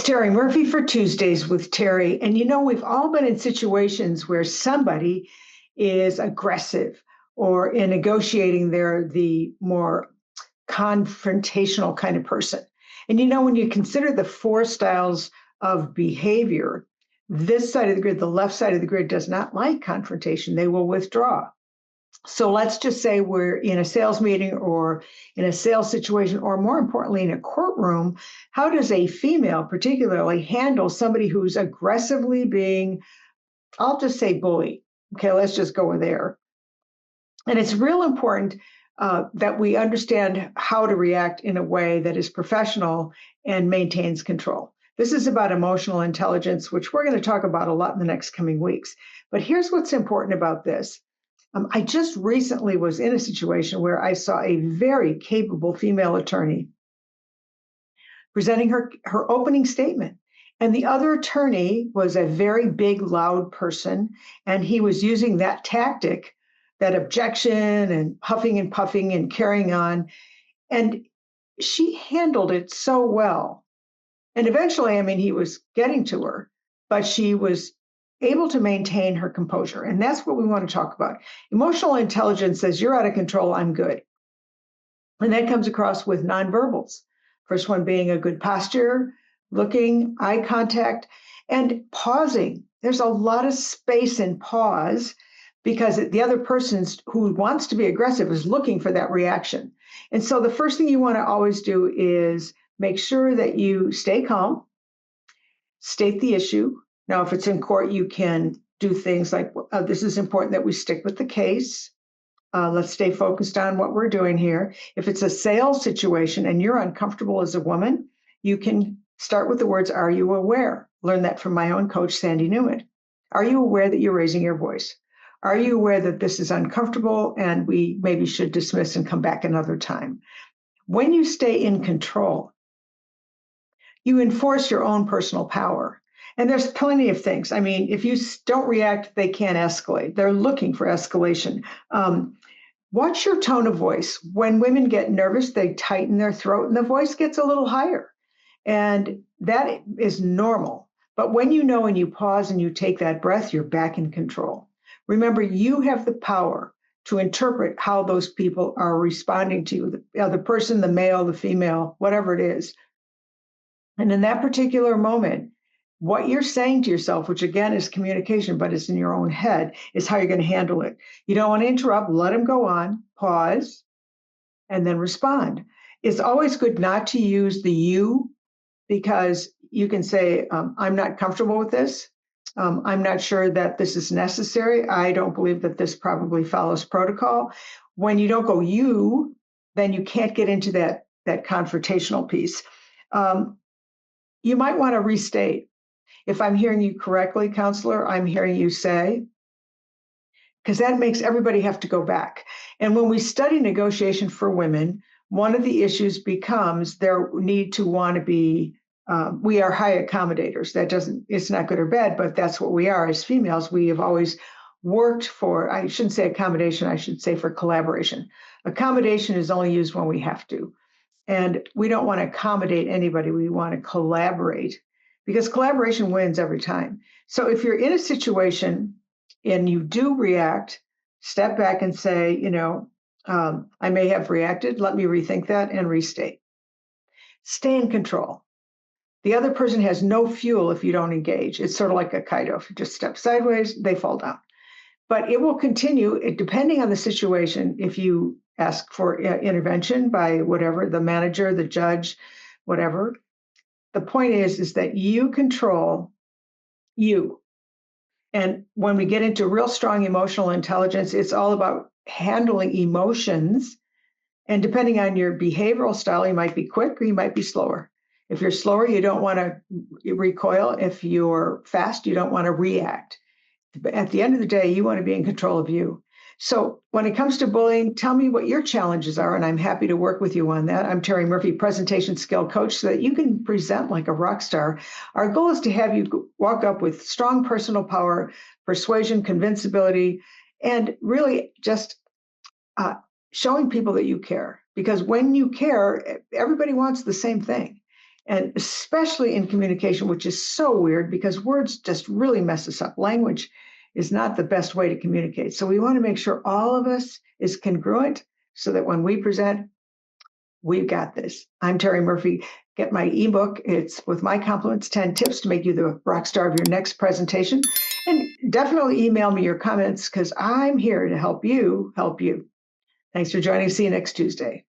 It's Terri Murphy for Tuesdays with Terri. And we've all been in situations where somebody is aggressive or in negotiating, they're the more confrontational kind of person. And when you consider the four styles of behavior, this side of the grid, the left side of the grid, does not like confrontation. They will withdraw. So let's just say we're in a sales meeting or in a sales situation, or more importantly, in a courtroom. How does a female particularly handle somebody who's aggressively being, I'll just say, bullied? Okay, let's just go there. And it's real important that we understand how to react in a way that is professional and maintains control. This is about emotional intelligence, which we're going to talk about a lot in the next coming weeks. But here's what's important about this. I just recently was in a situation where I saw a very capable female attorney presenting her opening statement. And the other attorney was a very big, loud person. And he was using that tactic, that objection and huffing and puffing and carrying on. And she handled it so well. And eventually, he was getting to her, but she was able to maintain her composure. And that's what we want to talk about. Emotional intelligence says, you're out of control, I'm good. And that comes across with nonverbals. First one being a good posture, looking, eye contact, and pausing. There's a lot of space in pause because the other person who wants to be aggressive is looking for that reaction. And so the first thing you want to always do is make sure that you stay calm, state the issue. Now, if it's in court, you can do things like, this is important that we stick with the case. Let's stay focused on what we're doing here. If it's a sales situation and you're uncomfortable as a woman, you can start with the words, are you aware? Learn that from my own coach, Sandy Newman. Are you aware that you're raising your voice? Are you aware that this is uncomfortable and we maybe should dismiss and come back another time? When you stay in control, you enforce your own personal power. And there's plenty of things. If you don't react, they can't escalate. They're looking for escalation. Watch your tone of voice. When women get nervous, they tighten their throat and the voice gets a little higher. And that is normal. But when you know and you pause and you take that breath, you're back in control. Remember, you have the power to interpret how those people are responding to you, the other person, the male, the female, whatever it is. And in that particular moment, what you're saying to yourself, which again is communication, but it's in your own head, is how you're going to handle it. You don't want to interrupt, let them go on, pause, and then respond. It's always good not to use the you, because you can say, I'm not comfortable with this. I'm not sure that this is necessary. I don't believe that this probably follows protocol. When you don't go you, then you can't get into that confrontational piece. You might want to restate. If I'm hearing you correctly, counselor, I'm hearing you say, because that makes everybody have to go back. And when we study negotiation for women, one of the issues becomes their need to want to be, we are high accommodators. It's not good or bad, but that's what we are as females. We have always worked for, I shouldn't say accommodation, I should say for collaboration. Accommodation is only used when we have to. And we don't want to accommodate anybody. We want to collaborate, because collaboration wins every time. So if you're in a situation and you do react, step back and say, I may have reacted. Let me rethink that and restate. Stay in control. The other person has no fuel if you don't engage. It's sort of like a kite. If you just step sideways, they fall down. But it will continue, depending on the situation. If you ask for intervention by whatever, the manager, the judge, whatever, the point is that you control you. And when we get into real strong emotional intelligence, it's all about handling emotions. And depending on your behavioral style, you might be quick or you might be slower. If you're slower, you don't want to recoil. If you're fast, you don't want to react. But at the end of the day, you want to be in control of you. So when it comes to bullying, tell me what your challenges are, and I'm happy to work with you on that. I'm Terri Murphy, presentation skill coach, so that you can present like a rock star. Our goal is to have you walk up with strong personal power, persuasion, convincibility, and really just showing people that you care. Because when you care, everybody wants the same thing. and especially in communication, which is so weird because words just really mess us up. Language is not the best way to communicate. So we want to make sure all of us is congruent so that when we present, we've got this. I'm Terri Murphy. Get my ebook. It's with my compliments, 10 tips to make you the rock star of your next presentation. And definitely email me your comments because I'm here to help you help you. Thanks for joining. See you next Tuesday.